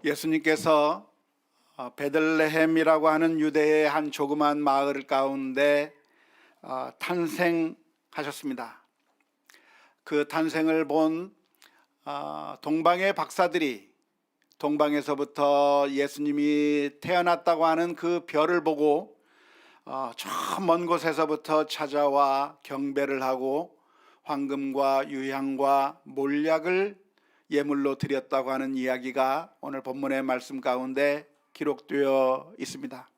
예수님께서 베들레헴이라고 하는 유대의 한 조그만 마을 가운데 탄생하셨습니다. 그 탄생을 본 동방의 박사들이 동방에서부터 예수님이 태어났다고 하는 그 별을 보고 저 먼 곳에서부터 찾아와 경배를 하고 황금과 유향과 몰약을 예물로 드렸다고 하는 이야기가 오늘 본문의 말씀 가운데 기록되어 있습니다.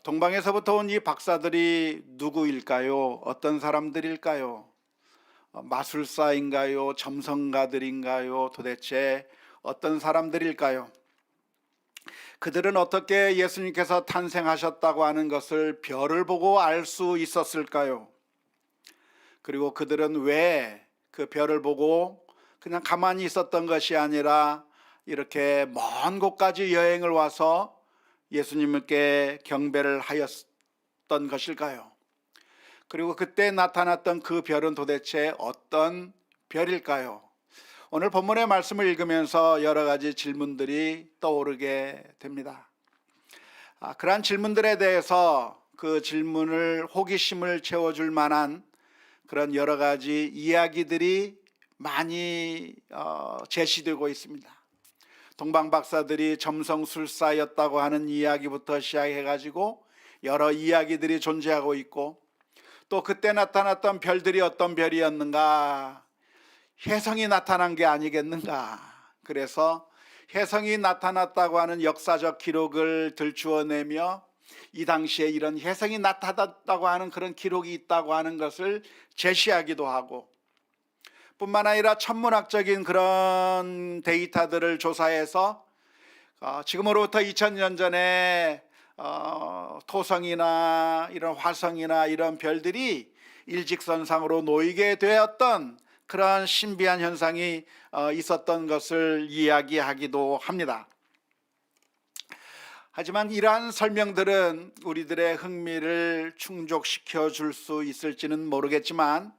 동방에서부터 온 이 박사들이 누구일까요? 어떤 사람들일까요? 마술사인가요? 점성가들인가요? 도대체 어떤 사람들일까요? 그들은 어떻게 예수님께서 탄생하셨다고 하는 것을 별을 보고 알 수 있었을까요? 그리고 그들은 왜 그 별을 보고 그냥 가만히 있었던 것이 아니라 이렇게 먼 곳까지 여행을 와서 예수님께 경배를 하였던 것일까요? 그리고 그때 나타났던 그 별은 도대체 어떤 별일까요? 오늘 본문의 말씀을 읽으면서 여러 가지 질문들이 떠오르게 됩니다. 그러한 질문들에 대해서 그 질문을 호기심을 채워줄 만한 그런 여러 가지 이야기들이 많이 제시되고 있습니다. 동방 박사들이 점성술사였다고 하는 이야기부터 시작해가지고 여러 이야기들이 존재하고 있고, 또 그때 나타났던 별들이 어떤 별이었는가, 혜성이 나타난 게 아니겠는가. 그래서 혜성이 나타났다고 하는 역사적 기록을 들추어내며 이 당시에 이런 혜성이 나타났다고 하는 그런 기록이 있다고 하는 것을 제시하기도 하고, 뿐만 아니라 천문학적인 그런 데이터들을 조사해서 지금으로부터 2000년 전에 토성이나 이런 화성이나 이런 별들이 일직선상으로 놓이게 되었던 그런 신비한 현상이 있었던 것을 이야기하기도 합니다. 하지만 이러한 설명들은 우리들의 흥미를 충족시켜 줄 수 있을지는 모르겠지만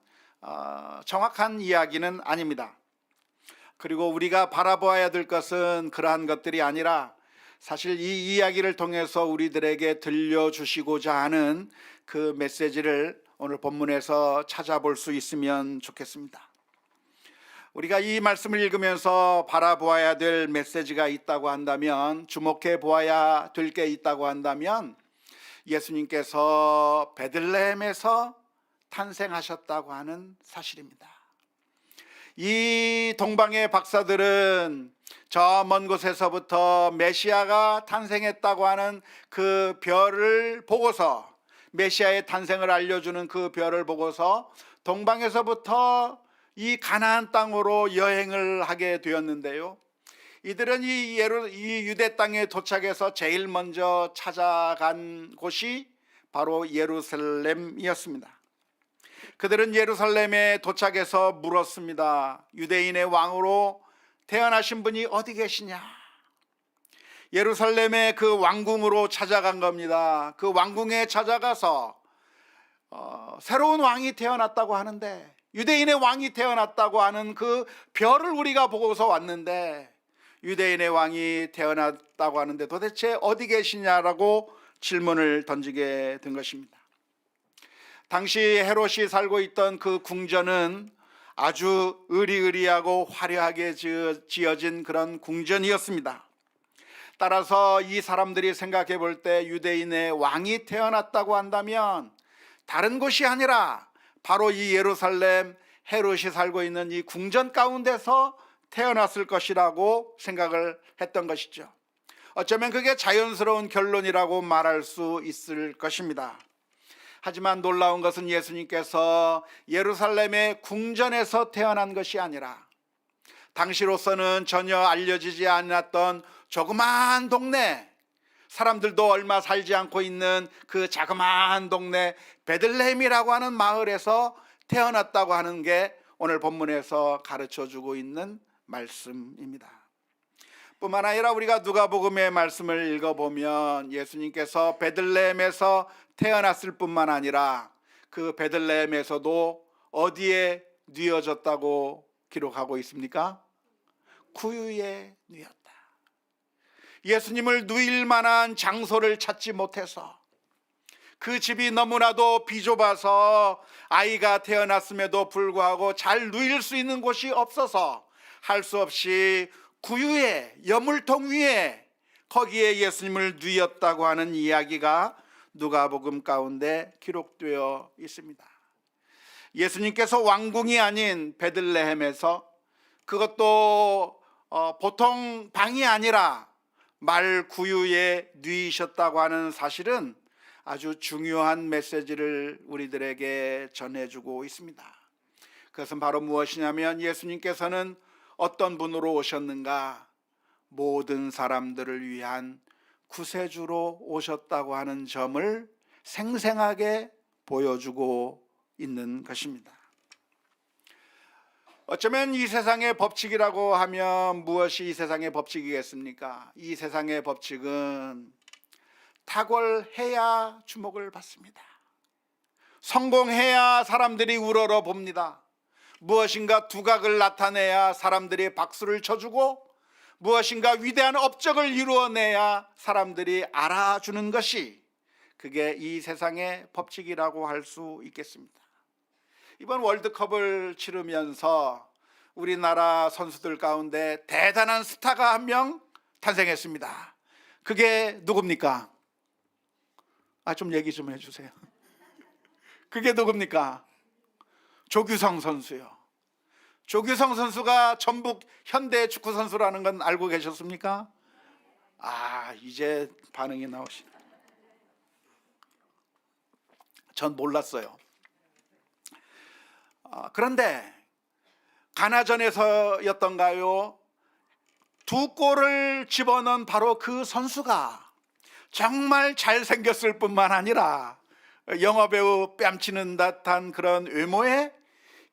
정확한 이야기는 아닙니다. 그리고 우리가 바라보아야 될 것은 그러한 것들이 아니라 사실 이 이야기를 통해서 우리들에게 들려주시고자 하는 그 메시지를 오늘 본문에서 찾아볼 수 있으면 좋겠습니다. 우리가 이 말씀을 읽으면서 바라보아야 될 메시지가 있다고 한다면, 주목해 보아야 될 게 있다고 한다면, 예수님께서 베들레헴에서 탄생하셨다고 하는 사실입니다. 이 동방의 박사들은 저 먼 곳에서부터 메시아가 탄생했다고 하는 그 별을 보고서, 메시아의 탄생을 알려주는 그 별을 보고서 동방에서부터 이 가나안 땅으로 여행을 하게 되었는데요, 이들은 이 유대 땅에 도착해서 제일 먼저 찾아간 곳이 바로 예루살렘이었습니다. 그들은 예루살렘에 도착해서 물었습니다. 유대인의 왕으로 태어나신 분이 어디 계시냐? 예루살렘의 그 왕궁으로 찾아간 겁니다. 그 왕궁에 찾아가서 새로운 왕이 태어났다고 하는데, 유대인의 왕이 태어났다고 하는 그 별을 우리가 보고서 왔는데, 유대인의 왕이 태어났다고 하는데 도대체 어디 계시냐라고 질문을 던지게 된 것입니다. 당시 헤롯이 살고 있던 그 궁전은 아주 으리으리하고 화려하게 지어진 그런 궁전이었습니다. 따라서 이 사람들이 생각해 볼 때 유대인의 왕이 태어났다고 한다면 다른 곳이 아니라 바로 이 예루살렘, 헤롯이 살고 있는 이 궁전 가운데서 태어났을 것이라고 생각을 했던 것이죠. 어쩌면 그게 자연스러운 결론이라고 말할 수 있을 것입니다. 하지만 놀라운 것은 예수님께서 예루살렘의 궁전에서 태어난 것이 아니라 당시로서는 전혀 알려지지 않았던 조그마한 동네, 사람들도 얼마 살지 않고 있는 그 자그마한 동네 베들레헴이라고 하는 마을에서 태어났다고 하는 게 오늘 본문에서 가르쳐주고 있는 말씀입니다. 뿐만 아니라 우리가 누가복음의 말씀을 읽어보면 예수님께서 베들레헴에서 태어났을 뿐만 아니라 그 베들레헴에서도 어디에 뉘어졌다고 기록하고 있습니까? 구유에 뉘었다. 예수님을 누일 만한 장소를 찾지 못해서 그 집이 너무나도 비좁아서 아이가 태어났음에도 불구하고 잘 누일 수 있는 곳이 없어서 할 수 없이 구유에 여물통 위에 거기에 예수님을 누였다고 하는 이야기가 누가복음 가운데 기록되어 있습니다. 예수님께서 왕궁이 아닌 베들레헴에서, 그것도 보통 방이 아니라 말 구유에 누이셨다고 하는 사실은 아주 중요한 메시지를 우리들에게 전해주고 있습니다. 그것은 바로 무엇이냐면 예수님께서는 어떤 분으로 오셨는가? 모든 사람들을 위한 구세주로 오셨다고 하는 점을 생생하게 보여주고 있는 것입니다. 어쩌면 이 세상의 법칙이라고 하면 무엇이 이 세상의 법칙이겠습니까? 이 세상의 법칙은 탁월해야 주목을 받습니다. 성공해야 사람들이 우러러 봅니다. 무엇인가 두각을 나타내야 사람들이 박수를 쳐주고, 무엇인가 위대한 업적을 이루어내야 사람들이 알아주는 것이, 그게 이 세상의 법칙이라고 할 수 있겠습니다. 이번 월드컵을 치르면서 우리나라 선수들 가운데 대단한 스타가 한 명 탄생했습니다. 그게 누굽니까? 좀 얘기 좀 해주세요. 그게 누굽니까? 조규성 선수요. 조규성 선수가 전북 현대 축구 선수라는 건 알고 계셨습니까? 이제 반응이 나오시네. 전 몰랐어요. 그런데 가나전에서였던가요? 2골을 집어넣은 바로 그 선수가 정말 잘생겼을 뿐만 아니라 영화배우 뺨치는 듯한 그런 외모에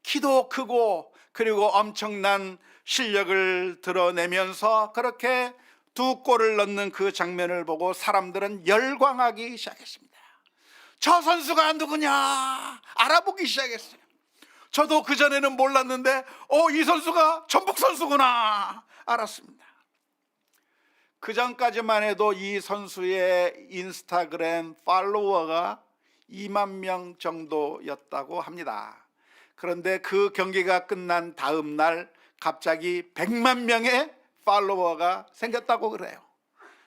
키도 크고 그리고 엄청난 실력을 드러내면서 그렇게 2골을 넣는 그 장면을 보고 사람들은 열광하기 시작했습니다. 저 선수가 누구냐 알아보기 시작했어요. 저도 그전에는 몰랐는데 이 선수가 전북 선수구나 알았습니다. 그전까지만 해도 이 선수의 인스타그램 팔로워가 2만 명 정도였다고 합니다. 그런데 그 경기가 끝난 다음 날 갑자기 100만 명의 팔로워가 생겼다고 그래요.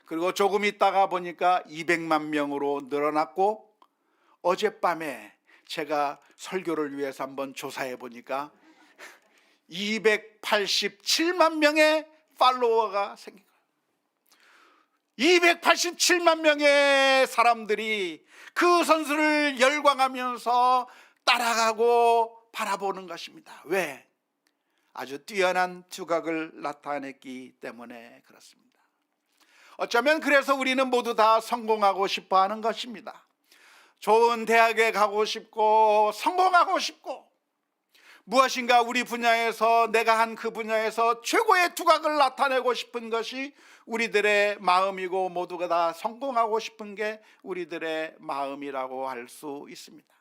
그리고 조금 있다가 보니까 200만 명으로 늘어났고, 어젯밤에 제가 설교를 위해서 한번 조사해 보니까 287만 명의 팔로워가 생긴 거예요. 287만 명의 사람들이 그 선수를 열광하면서 따라가고 바라보는 것입니다. 왜? 아주 뛰어난 두각을 나타냈기 때문에 그렇습니다. 어쩌면 그래서 우리는 모두 다 성공하고 싶어 하는 것입니다. 좋은 대학에 가고 싶고 성공하고 싶고, 무엇인가 우리 분야에서 내가 한 그 분야에서 최고의 두각을 나타내고 싶은 것이 우리들의 마음이고, 모두가 다 성공하고 싶은 게 우리들의 마음이라고 할 수 있습니다.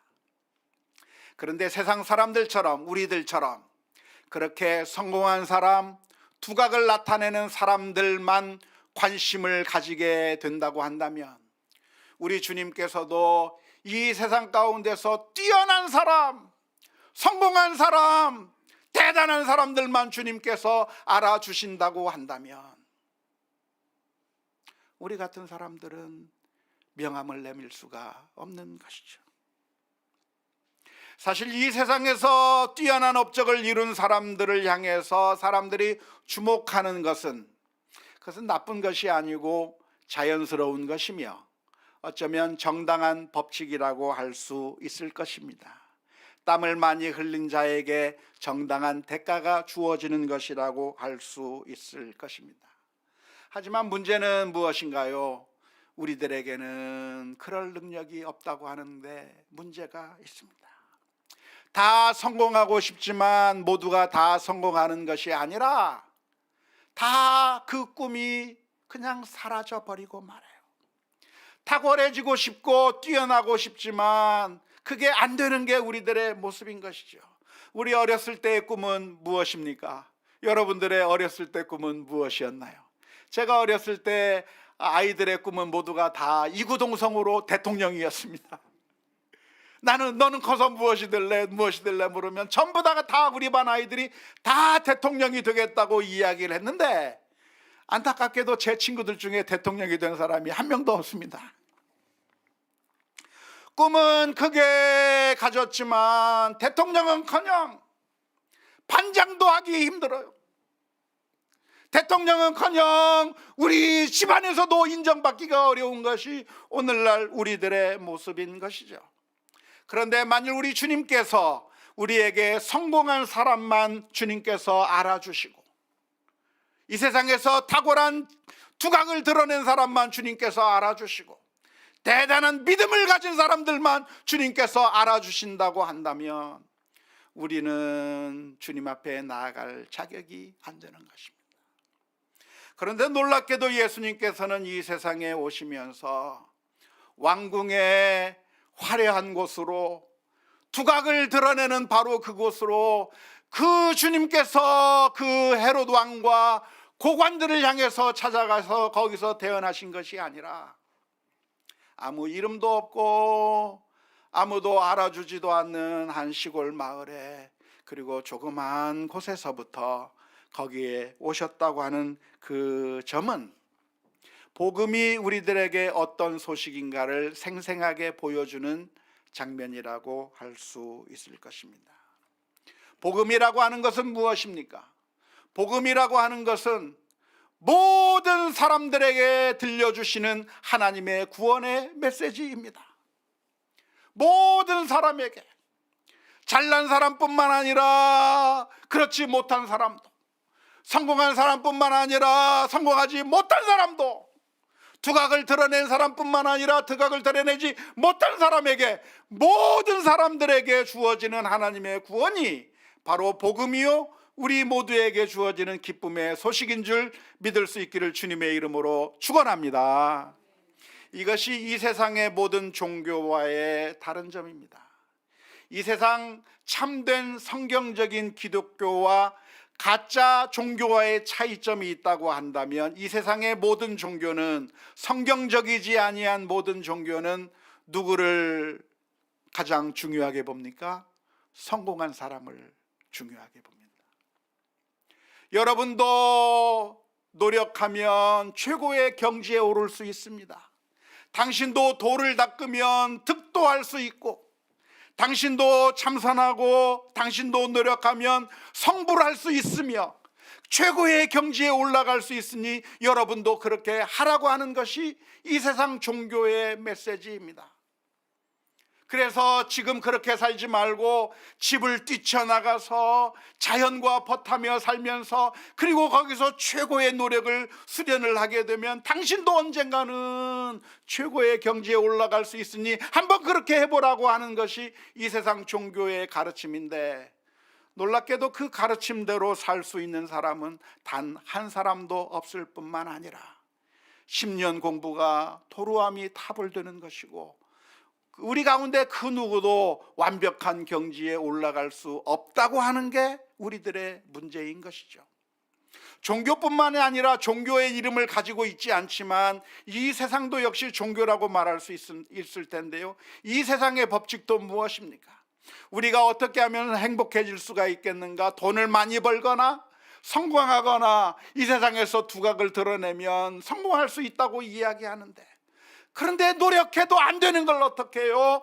그런데 세상 사람들처럼, 우리들처럼 그렇게 성공한 사람, 두각을 나타내는 사람들만 관심을 가지게 된다고 한다면, 우리 주님께서도 이 세상 가운데서 뛰어난 사람, 성공한 사람, 대단한 사람들만 주님께서 알아주신다고 한다면, 우리 같은 사람들은 명함을 내밀 수가 없는 것이죠. 사실 이 세상에서 뛰어난 업적을 이룬 사람들을 향해서 사람들이 주목하는 것은, 그것은 나쁜 것이 아니고 자연스러운 것이며 어쩌면 정당한 법칙이라고 할 수 있을 것입니다. 땀을 많이 흘린 자에게 정당한 대가가 주어지는 것이라고 할 수 있을 것입니다. 하지만 문제는 무엇인가요? 우리들에게는 그럴 능력이 없다고 하는데 문제가 있습니다. 다 성공하고 싶지만 모두가 다 성공하는 것이 아니라 다 그 꿈이 그냥 사라져 버리고 말아요. 탁월해지고 싶고 뛰어나고 싶지만 그게 안 되는 게 우리들의 모습인 것이죠. 우리 어렸을 때의 꿈은 무엇입니까? 여러분들의 어렸을 때 꿈은 무엇이었나요? 제가 어렸을 때 아이들의 꿈은 모두가 다 이구동성으로 대통령이었습니다. 너는 커서 무엇이 될래 물으면 전부 다 우리 반 아이들이 다 대통령이 되겠다고 이야기를 했는데, 안타깝게도 제 친구들 중에 대통령이 된 사람이 한 명도 없습니다. 꿈은 크게 가졌지만 대통령은커녕 반장도 하기 힘들어요. 대통령은커녕 우리 집안에서도 인정받기가 어려운 것이 오늘날 우리들의 모습인 것이죠. 그런데 만일 우리 주님께서 우리에게 성공한 사람만 주님께서 알아주시고, 이 세상에서 탁월한 두각을 드러낸 사람만 주님께서 알아주시고, 대단한 믿음을 가진 사람들만 주님께서 알아주신다고 한다면 우리는 주님 앞에 나아갈 자격이 안 되는 것입니다. 그런데 놀랍게도 예수님께서는 이 세상에 오시면서 왕궁의 화려한 곳으로, 두각을 드러내는 바로 그곳으로, 그 주님께서 그 헤롯 왕과 고관들을 향해서 찾아가서 거기서 태어나신 것이 아니라, 아무 이름도 없고 아무도 알아주지도 않는 한 시골 마을에, 그리고 조그마한 곳에서부터 거기에 오셨다고 하는 그 점은 복음이 우리들에게 어떤 소식인가를 생생하게 보여주는 장면이라고 할 수 있을 것입니다. 복음이라고 하는 것은 무엇입니까? 복음이라고 하는 것은 모든 사람들에게 들려주시는 하나님의 구원의 메시지입니다. 모든 사람에게, 잘난 사람뿐만 아니라 그렇지 못한 사람도, 성공한 사람뿐만 아니라 성공하지 못한 사람도, 두각을 드러낸 사람뿐만 아니라 두각을 드러내지 못한 사람에게, 모든 사람들에게 주어지는 하나님의 구원이 바로 복음이요, 우리 모두에게 주어지는 기쁨의 소식인 줄 믿을 수 있기를 주님의 이름으로 축원합니다. 이것이 이 세상의 모든 종교와의 다른 점입니다. 이 세상 참된 성경적인 기독교와 가짜 종교와의 차이점이 있다고 한다면, 이 세상의 모든 종교는, 성경적이지 아니한 모든 종교는 누구를 가장 중요하게 봅니까? 성공한 사람을 중요하게 봅니다. 여러분도 노력하면 최고의 경지에 오를 수 있습니다. 당신도 돌을 닦으면 득도할 수 있고, 당신도 참선하고 당신도 노력하면 성불할 수 있으며 최고의 경지에 올라갈 수 있으니 여러분도 그렇게 하라고 하는 것이 이 세상 종교의 메시지입니다. 그래서 지금 그렇게 살지 말고 집을 뛰쳐나가서 자연과 벗하며 살면서, 그리고 거기서 최고의 노력을 수련을 하게 되면 당신도 언젠가는 최고의 경지에 올라갈 수 있으니 한번 그렇게 해보라고 하는 것이 이 세상 종교의 가르침인데, 놀랍게도 그 가르침대로 살 수 있는 사람은 단 한 사람도 없을 뿐만 아니라 10년 공부가 도루함이 탑을 되는 것이고, 우리 가운데 그 누구도 완벽한 경지에 올라갈 수 없다고 하는 게 우리들의 문제인 것이죠. 종교뿐만 아니라 종교의 이름을 가지고 있지 않지만 이 세상도 역시 종교라고 말할 수 있을 텐데요, 이 세상의 법칙도 무엇입니까? 우리가 어떻게 하면 행복해질 수가 있겠는가? 돈을 많이 벌거나 성공하거나 이 세상에서 두각을 드러내면 성공할 수 있다고 이야기하는데, 그런데 노력해도 안 되는 걸 어떻게 해요?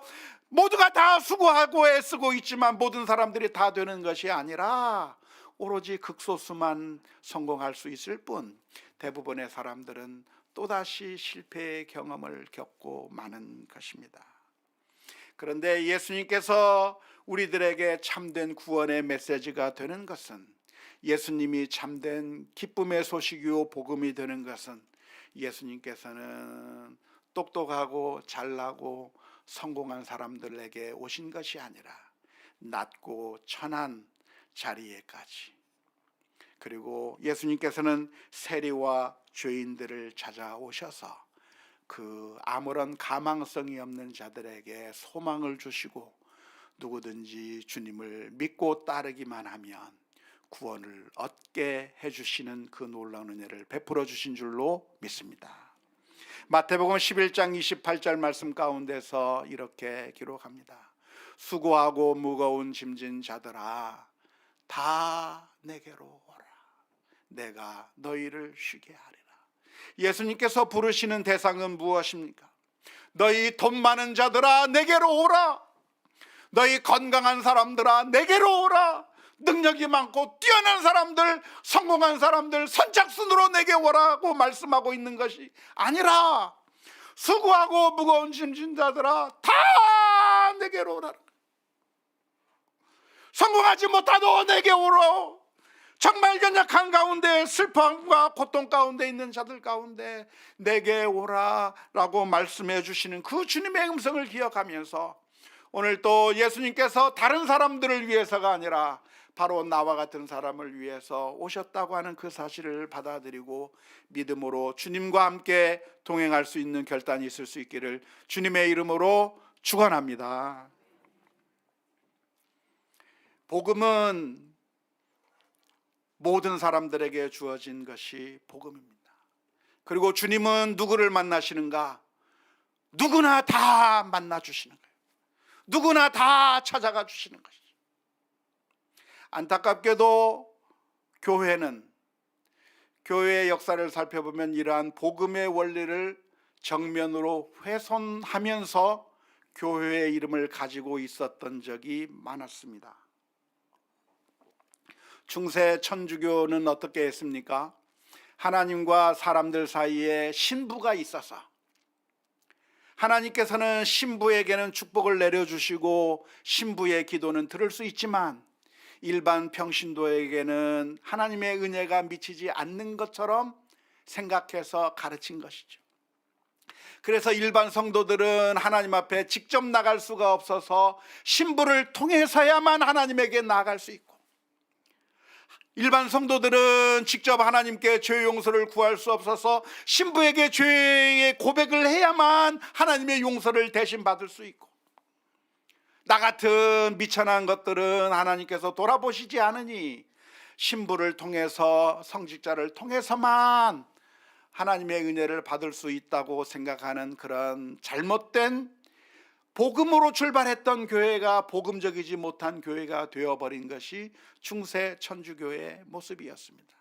모두가 다 수고하고 애쓰고 있지만 모든 사람들이 다 되는 것이 아니라 오로지 극소수만 성공할 수 있을 뿐, 대부분의 사람들은 또다시 실패의 경험을 겪고 마는 것입니다. 그런데 예수님께서 우리들에게 참된 구원의 메시지가 되는 것은, 예수님이 참된 기쁨의 소식이요 복음이 되는 것은, 예수님께서는 똑똑하고 잘나고 성공한 사람들에게 오신 것이 아니라 낮고 천한 자리에까지, 그리고 예수님께서는 세리와 죄인들을 찾아오셔서 그 아무런 가망성이 없는 자들에게 소망을 주시고, 누구든지 주님을 믿고 따르기만 하면 구원을 얻게 해주시는 그 놀라운 은혜를 베풀어 주신 줄로 믿습니다. 마태복음 11장 28절 말씀 가운데서 이렇게 기록합니다. 수고하고 무거운 짐진 자들아 다 내게로 오라. 내가 너희를 쉬게 하리라. 예수님께서 부르시는 대상은 무엇입니까? 너희 돈 많은 자들아 내게로 오라. 너희 건강한 사람들아 내게로 오라. 능력이 많고 뛰어난 사람들, 성공한 사람들 선착순으로 내게 오라고 말씀하고 있는 것이 아니라 수고하고 무거운 짐진 자들아 다 내게로 오라. 성공하지 못하도 내게 오라. 정말 연약한 가운데 슬픔과 고통 가운데 있는 자들 가운데 내게 오라라고 말씀해 주시는 그 주님의 음성을 기억하면서 오늘 또 예수님께서 다른 사람들을 위해서가 아니라 바로 나와 같은 사람을 위해서 오셨다고 하는 그 사실을 받아들이고 믿음으로 주님과 함께 동행할 수 있는 결단이 있을 수 있기를 주님의 이름으로 축원합니다. 복음은 모든 사람들에게 주어진 것이 복음입니다. 그리고 주님은 누구를 만나시는가? 누구나 다 만나 주시는 거예요. 누구나 다 찾아가 주시는 것이죠. 안타깝게도 교회의 역사를 살펴보면 이러한 복음의 원리를 정면으로 훼손하면서 교회의 이름을 가지고 있었던 적이 많았습니다. 중세 천주교는 어떻게 했습니까? 하나님과 사람들 사이에 신부가 있어서 하나님께서는 신부에게는 축복을 내려주시고 신부의 기도는 들을 수 있지만 일반 평신도에게는 하나님의 은혜가 미치지 않는 것처럼 생각해서 가르친 것이죠. 그래서 일반 성도들은 하나님 앞에 직접 나갈 수가 없어서 신부를 통해서야만 하나님에게 나아갈 수 있고, 일반 성도들은 직접 하나님께 죄 용서를 구할 수 없어서 신부에게 죄의 고백을 해야만 하나님의 용서를 대신 받을 수 있고, 나 같은 미천한 것들은 하나님께서 돌아보시지 않으니 신부를 통해서, 성직자를 통해서만 하나님의 은혜를 받을 수 있다고 생각하는 그런 잘못된 복음으로 출발했던 교회가 복음적이지 못한 교회가 되어버린 것이 중세 천주교의 모습이었습니다.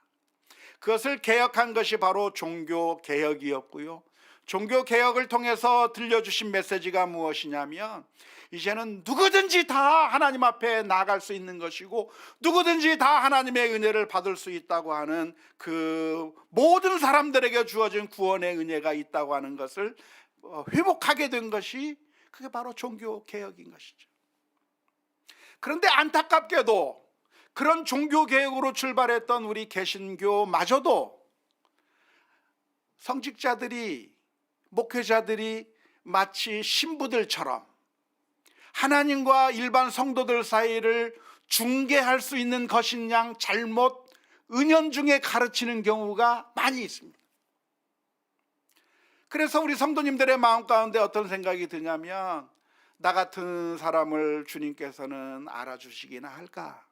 그것을 개혁한 것이 바로 종교개혁이었고요, 종교개혁을 통해서 들려주신 메시지가 무엇이냐면 이제는 누구든지 다 하나님 앞에 나아갈 수 있는 것이고 누구든지 다 하나님의 은혜를 받을 수 있다고 하는, 그 모든 사람들에게 주어진 구원의 은혜가 있다고 하는 것을 회복하게 된 것이, 그게 바로 종교개혁인 것이죠. 그런데 안타깝게도 그런 종교개혁으로 출발했던 우리 개신교마저도 성직자들이, 목회자들이 마치 신부들처럼 하나님과 일반 성도들 사이를 중개할 수 있는 것인 양 잘못 은연중에 가르치는 경우가 많이 있습니다. 그래서 우리 성도님들의 마음 가운데 어떤 생각이 드냐면, 나 같은 사람을 주님께서는 알아주시기나 할까?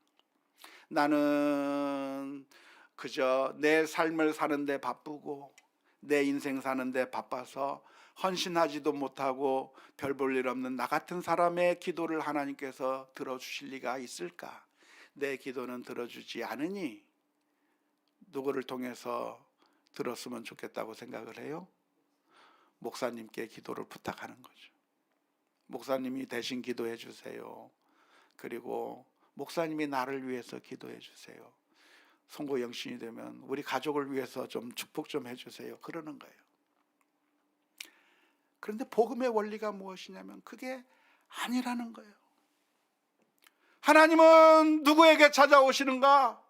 나는 그저 내 삶을 사는데 바쁘고 내 인생 사는데 바빠서 헌신하지도 못하고 별 볼 일 없는 나 같은 사람의 기도를 하나님께서 들어주실 리가 있을까? 내 기도는 들어주지 않으니 누구를 통해서 들었으면 좋겠다고 생각을 해요? 목사님께 기도를 부탁하는 거죠. 목사님이 대신 기도해 주세요. 그리고 목사님이 나를 위해서 기도해 주세요. 선고 영신이 되면 우리 가족을 위해서 좀 축복 좀 해주세요. 그러는 거예요. 그런데 복음의 원리가 무엇이냐면 그게 아니라는 거예요. 하나님은 누구에게 찾아오시는가?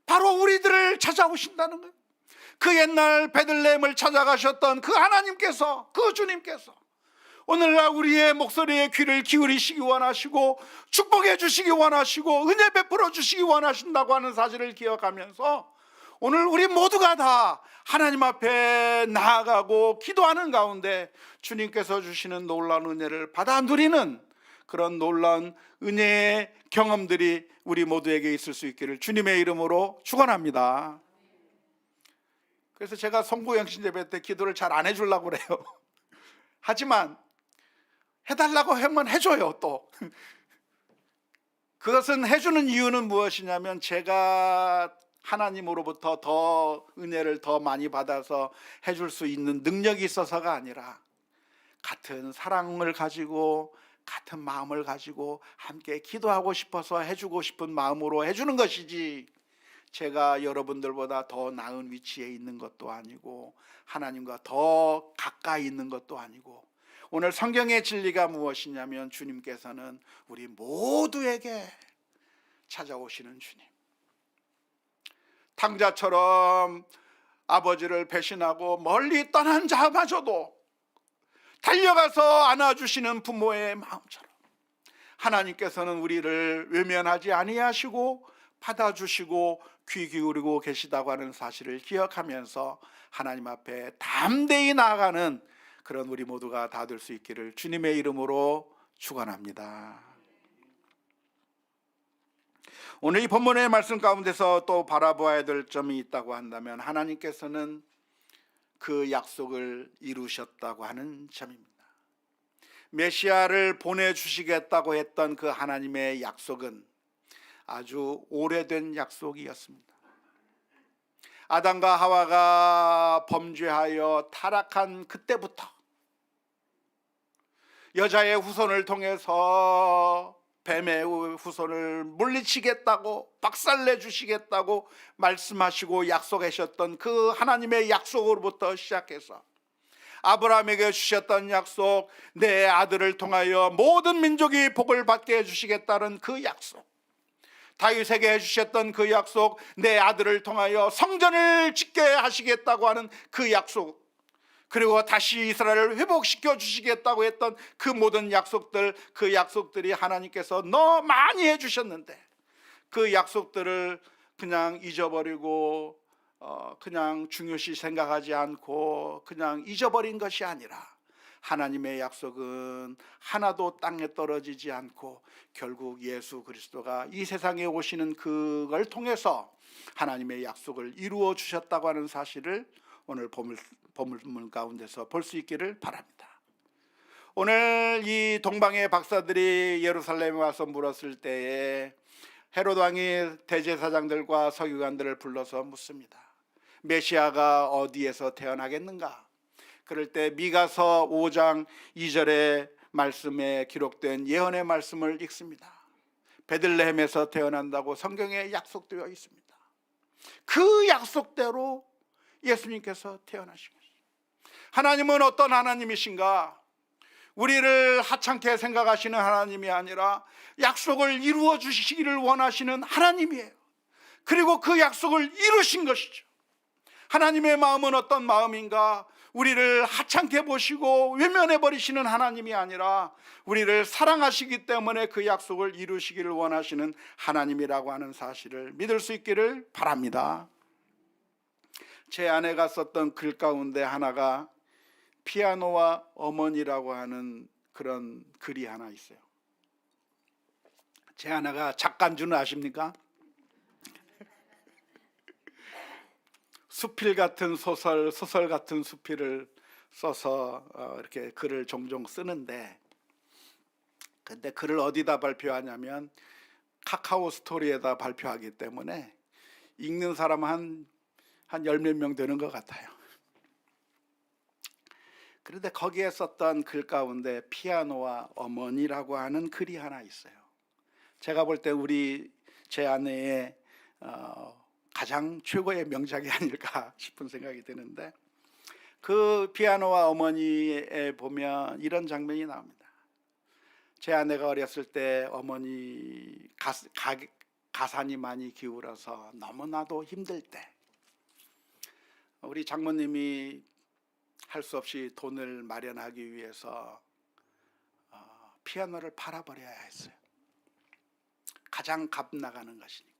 바로 우리들을 찾아오신다는 거예요. 그 옛날 베들레헴을 찾아가셨던 그 하나님께서, 그 주님께서 오늘날 우리의 목소리에 귀를 기울이시기 원하시고 축복해 주시기 원하시고 은혜 베풀어 주시기 원하신다고 하는 사실을 기억하면서 오늘 우리 모두가 다 하나님 앞에 나아가고 기도하는 가운데 주님께서 주시는 놀라운 은혜를 받아 누리는 그런 놀라운 은혜의 경험들이 우리 모두에게 있을 수 있기를 주님의 이름으로 축원합니다. 그래서 제가 송구영신 예배 때 기도를 잘 안 해주려고 그래요. 하지만 해달라고 하면 해줘요. 또 그것은 해주는 이유는 무엇이냐면 제가 하나님으로부터 더 은혜를 더 많이 받아서 해줄 수 있는 능력이 있어서가 아니라 같은 사랑을 가지고 같은 마음을 가지고 함께 기도하고 싶어서 해주고 싶은 마음으로 해주는 것이지, 제가 여러분들보다 더 나은 위치에 있는 것도 아니고 하나님과 더 가까이 있는 것도 아니고, 오늘 성경의 진리가 무엇이냐면 주님께서는 우리 모두에게 찾아오시는 주님, 탕자처럼 아버지를 배신하고 멀리 떠난 자마저도 달려가서 안아주시는 부모의 마음처럼 하나님께서는 우리를 외면하지 아니하시고 받아주시고 귀 기울이고 계시다고 하는 사실을 기억하면서 하나님 앞에 담대히 나아가는 그런 우리 모두가 다 될 수 있기를 주님의 이름으로 축원합니다. 오늘 이 본문의 말씀 가운데서 또 바라보아야 될 점이 있다고 한다면 하나님께서는 그 약속을 이루셨다고 하는 점입니다. 메시아를 보내주시겠다고 했던 그 하나님의 약속은 아주 오래된 약속이었습니다. 아담과 하와가 범죄하여 타락한 그때부터 여자의 후손을 통해서 뱀의 후손을 물리치겠다고, 박살내 주시겠다고 말씀하시고 약속하셨던 그 하나님의 약속으로부터 시작해서 아브라함에게 주셨던 약속, 내 아들을 통하여 모든 민족이 복을 받게 해주시겠다는 그 약속, 다윗에게 해주셨던 그 약속, 내 아들을 통하여 성전을 짓게 하시겠다고 하는 그 약속, 그리고 다시 이스라엘을 회복시켜 주시겠다고 했던 그 모든 약속들, 그 약속들이 하나님께서 너무 많이 해주셨는데 그 약속들을 그냥 잊어버리고 그냥 중요시 생각하지 않고 그냥 잊어버린 것이 아니라, 하나님의 약속은 하나도 땅에 떨어지지 않고 결국 예수 그리스도가 이 세상에 오시는 그걸 통해서 하나님의 약속을 이루어 주셨다고 하는 사실을 오늘 본문 가운데서 볼 수 있기를 바랍니다. 오늘 이 동방의 박사들이 예루살렘에 와서 물었을 때에 헤롯 왕이 대제사장들과 서기관들을 불러서 묻습니다. 메시아가 어디에서 태어나겠는가? 그럴 때 미가서 5장 2절의 말씀에 기록된 예언의 말씀을 읽습니다. 베들레헴에서 태어난다고 성경에 약속되어 있습니다. 그 약속대로 예수님께서 태어나신 것입니다. 하나님은 어떤 하나님이신가? 우리를 하찮게 생각하시는 하나님이 아니라 약속을 이루어 주시기를 원하시는 하나님이에요. 그리고 그 약속을 이루신 것이죠. 하나님의 마음은 어떤 마음인가? 우리를 하찮게 보시고 외면해 버리시는 하나님이 아니라 우리를 사랑하시기 때문에 그 약속을 이루시기를 원하시는 하나님이라고 하는 사실을 믿을 수 있기를 바랍니다. 제 아내가 썼던 글 가운데 하나가 피아노와 어머니라고 하는 그런 글이 하나 있어요. 제 아내가 작가인 줄 아십니까? 수필 같은 소설 같은 수필을 써서 이렇게 글을 종종 쓰는데, 근데 글을 어디다 발표하냐면 카카오 스토리에다 발표하기 때문에 읽는 사람은 한 열 몇 명 되는 것 같아요. 그런데 거기에 썼던 글 가운데 피아노와 어머니라고 하는 글이 하나 있어요. 제가 볼 때 제 아내의 가장 최고의 명작이 아닐까 싶은 생각이 드는데, 그 피아노와 어머니에 보면 이런 장면이 나옵니다. 제 아내가 어렸을 때 어머니 가산이 많이 기울어서 너무나도 힘들 때 우리 장모님이 할 수 없이 돈을 마련하기 위해서 피아노를 팔아버려야 했어요. 가장 값 나가는 것이니까.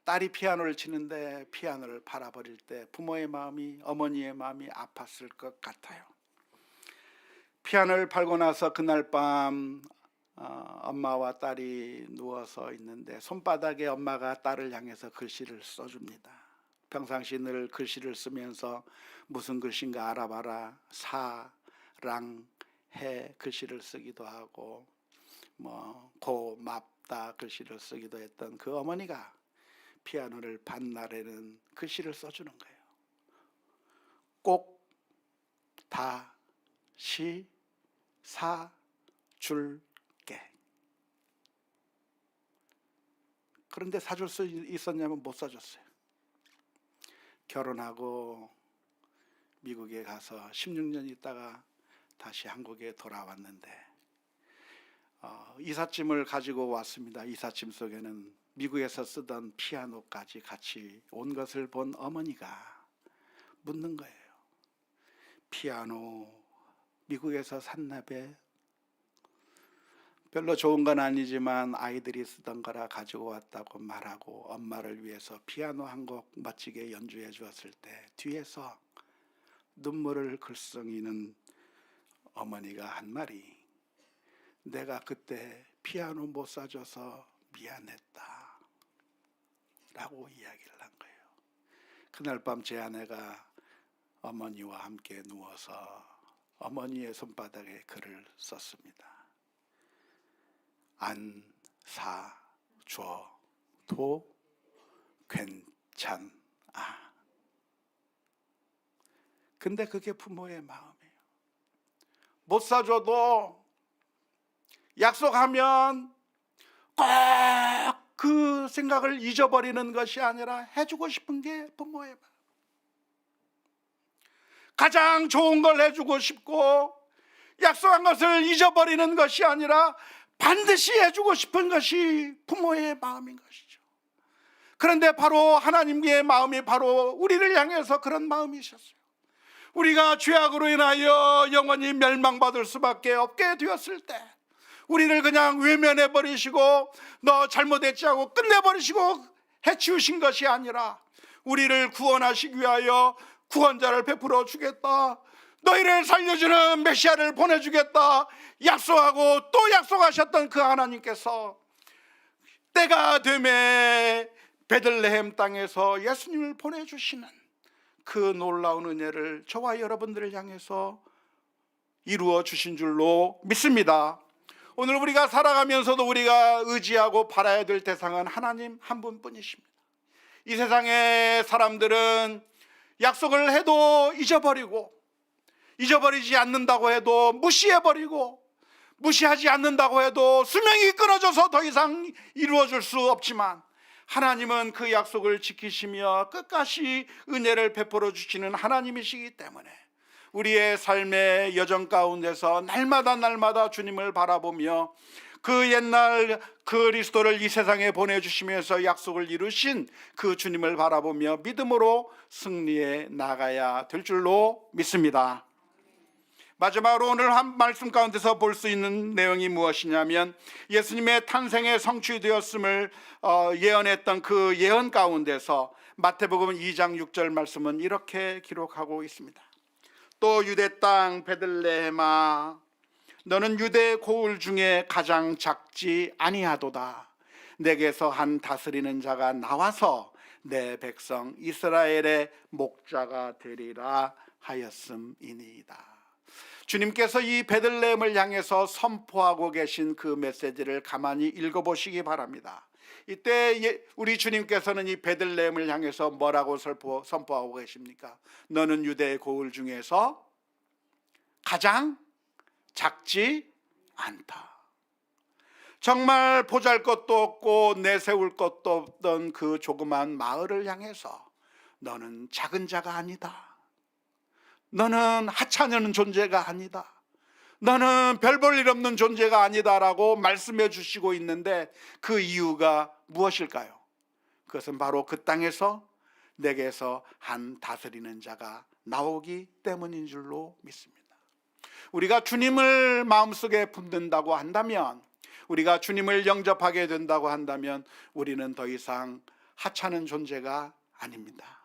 딸이 피아노를 치는데 피아노를 팔아버릴 때 부모의 마음이, 어머니의 마음이 아팠을 것 같아요. 피아노를 팔고 나서 그날 밤 엄마와 딸이 누워서 있는데 손바닥에 엄마가 딸을 향해서 글씨를 써줍니다. 평상시 늘 글씨를 쓰면서 무슨 글씨인가 알아봐라, 사랑해 글씨를 쓰기도 하고 고맙다 글씨를 쓰기도 했던 그 어머니가 피아노를 판 날에는 글씨를 써주는 거예요. 꼭 다시 사줄게. 그런데 사줄 수 있었냐면 못 사줬어요. 결혼하고 미국에 가서 16년 있다가 다시 한국에 돌아왔는데 이삿짐을 가지고 왔습니다. 이삿짐 속에는 미국에서 쓰던 피아노까지 같이 온 것을 본 어머니가 묻는 거예요. 피아노 미국에서 샀나배? 별로 좋은 건 아니지만 아이들이 쓰던 거라 가지고 왔다고 말하고 엄마를 위해서 피아노 한 곡 멋지게 연주해 주었을 때 뒤에서 눈물을 글썽이는 어머니가 한 말이, 내가 그때 피아노 못 사줘서 미안했다 라고 이야기를 한 거예요. 그날 밤 제 아내가 어머니와 함께 누워서 어머니의 손바닥에 글을 썼습니다. 안 사줘도 괜찮아. 근데 그게 부모의 마음이에요. 못 사줘도 약속하면 꼭 그 생각을 잊어버리는 것이 아니라 해주고 싶은 게 부모의 마음. 가장 좋은 걸 해주고 싶고 약속한 것을 잊어버리는 것이 아니라 반드시 해주고 싶은 것이 부모의 마음인 것이죠. 그런데 바로 하나님의 마음이 바로 우리를 향해서 그런 마음이셨어요. 우리가 죄악으로 인하여 영원히 멸망받을 수밖에 없게 되었을 때 우리를 그냥 외면해버리시고 너 잘못했지 하고 끝내버리시고 해치우신 것이 아니라 우리를 구원하시기 위하여 구원자를 베풀어 주겠다, 너희를 살려주는 메시아를 보내주겠다 약속하고 또 약속하셨던 그 하나님께서 때가 되매 베들레헴 땅에서 예수님을 보내주시는 그 놀라운 은혜를 저와 여러분들을 향해서 이루어 주신 줄로 믿습니다. 오늘 우리가 살아가면서도 우리가 의지하고 바라야 될 대상은 하나님 한 분뿐이십니다. 이 세상의 사람들은 약속을 해도 잊어버리지 않는다고 해도 무시해버리고 무시하지 않는다고 해도 수명이 끊어져서 더 이상 이루어질 수 없지만 하나님은 그 약속을 지키시며 끝까지 은혜를 베풀어 주시는 하나님이시기 때문에 우리의 삶의 여정 가운데서 날마다 주님을 바라보며 그 옛날 그리스도를 이 세상에 보내주시면서 약속을 이루신 그 주님을 바라보며 믿음으로 승리해 나가야 될 줄로 믿습니다. 마지막으로 오늘 한 말씀 가운데서 볼 수 있는 내용이 무엇이냐면 예수님의 탄생에 성취되었음을 예언했던 그 예언 가운데서 마태복음 2장 6절 말씀은 이렇게 기록하고 있습니다. 또 유대 땅 베들레헴아 너는 유대 고을 중에 가장 작지 아니하도다. 내게서 한 다스리는 자가 나와서 내 백성 이스라엘의 목자가 되리라 하였음이니이다. 주님께서 이 베들레헴을 향해서 선포하고 계신 그 메시지를 가만히 읽어보시기 바랍니다. 이때 우리 주님께서는 이 베들레헴을 향해서 뭐라고 선포하고 계십니까? 너는 유대 고을 중에서 가장 작지 않다. 정말 보잘것도 없고 내세울 것도 없던 그 조그만 마을을 향해서 너는 작은 자가 아니다. 너는 하찮은 존재가 아니다. 너는 별 볼 일 없는 존재가 아니다라고 말씀해 주시고 있는데 그 이유가 무엇일까요? 그것은 바로 그 땅에서 내게서 한 다스리는 자가 나오기 때문인 줄로 믿습니다. 우리가 주님을 마음속에 품는다고 한다면, 우리가 주님을 영접하게 된다고 한다면 우리는 더 이상 하찮은 존재가 아닙니다.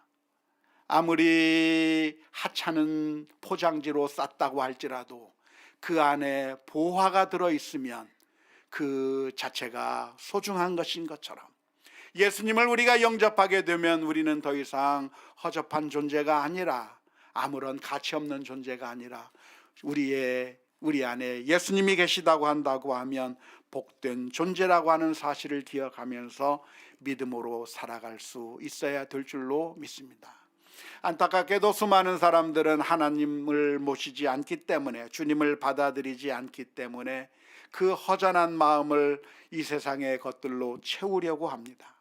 아무리 하찮은 포장지로 쌌다고 할지라도 그 안에 보화가 들어있으면 그 자체가 소중한 것인 것처럼, 예수님을 우리가 영접하게 되면 우리는 더 이상 허접한 존재가 아니라, 아무런 가치 없는 존재가 아니라, 우리 안에 예수님이 계시다고 한다고 하면 복된 존재라고 하는 사실을 기억하면서 믿음으로 살아갈 수 있어야 될 줄로 믿습니다. 안타깝게도 수많은 사람들은 하나님을 모시지 않기 때문에, 주님을 받아들이지 않기 때문에 그 허전한 마음을 이 세상의 것들로 채우려고 합니다.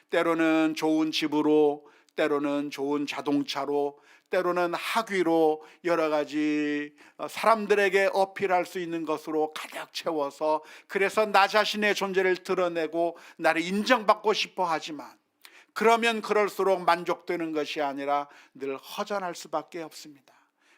때로는 좋은 집으로, 때로는 좋은 자동차로, 때로는 학위로, 여러 가지 사람들에게 어필할 수 있는 것으로 가득 채워서, 그래서 나 자신의 존재를 드러내고 나를 인정받고 싶어 하지만, 그러면 그럴수록 만족되는 것이 아니라 늘 허전할 수밖에 없습니다.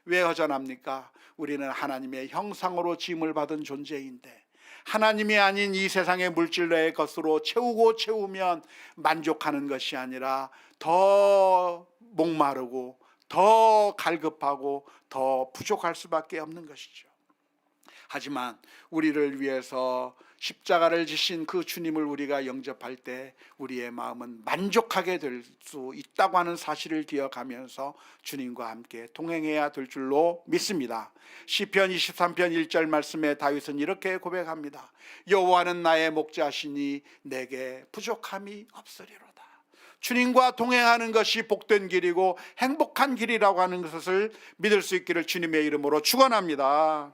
왜 허전합니까? 우리는 하나님의 형상으로 지음을 받은 존재인데, 하나님이 아닌 이 세상의 물질의 것으로 채우면 만족하는 것이 아니라 더 목마르고 더 갈급하고 더 부족할 수밖에 없는 것이죠. 하지만 우리를 위해서 십자가를 지신 그 주님을 우리가 영접할 때 우리의 마음은 만족하게 될 수 있다고 하는 사실을 기억하면서 주님과 함께 동행해야 될 줄로 믿습니다. 시편 23편 1절 말씀에 다윗은 이렇게 고백합니다. 여호와는 나의 목자시니 내게 부족함이 없으리로다. 주님과 동행하는 것이 복된 길이고 행복한 길이라고 하는 것을 믿을 수 있기를 주님의 이름으로 축원합니다.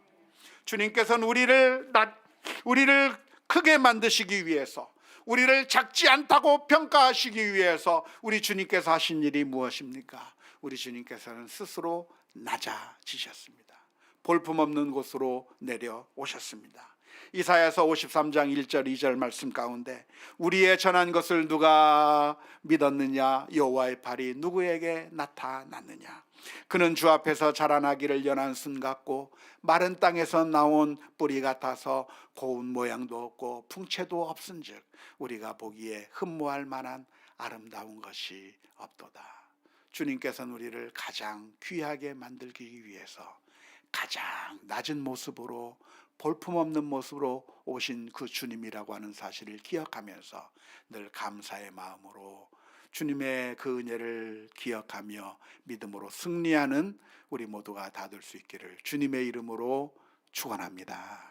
주님께서는 우리를 크게 만드시기 위해서, 우리를 작지 않다고 평가하시기 위해서 우리 주님께서 하신 일이 무엇입니까? 우리 주님께서는 스스로 낮아지셨습니다. 볼품없는 곳으로 내려오셨습니다. 이사야서 53장 1절 2절 말씀 가운데 우리의 전한 것을 누가 믿었느냐? 여호와의 팔이 누구에게 나타났느냐? 그는 주 앞에서 자라나기를 연한 순 같고 마른 땅에서 나온 뿌리 같아서 고운 모양도 없고 풍채도 없은즉 우리가 보기에 흠모할 만한 아름다운 것이 없도다. 주님께서는 우리를 가장 귀하게 만들기 위해서 가장 낮은 모습으로, 볼품없는 모습으로 오신 그 주님이라고 하는 사실을 기억하면서 늘 감사의 마음으로 주님의 그 은혜를 기억하며 믿음으로 승리하는 우리 모두가 다 될 수 있기를 주님의 이름으로 축원합니다.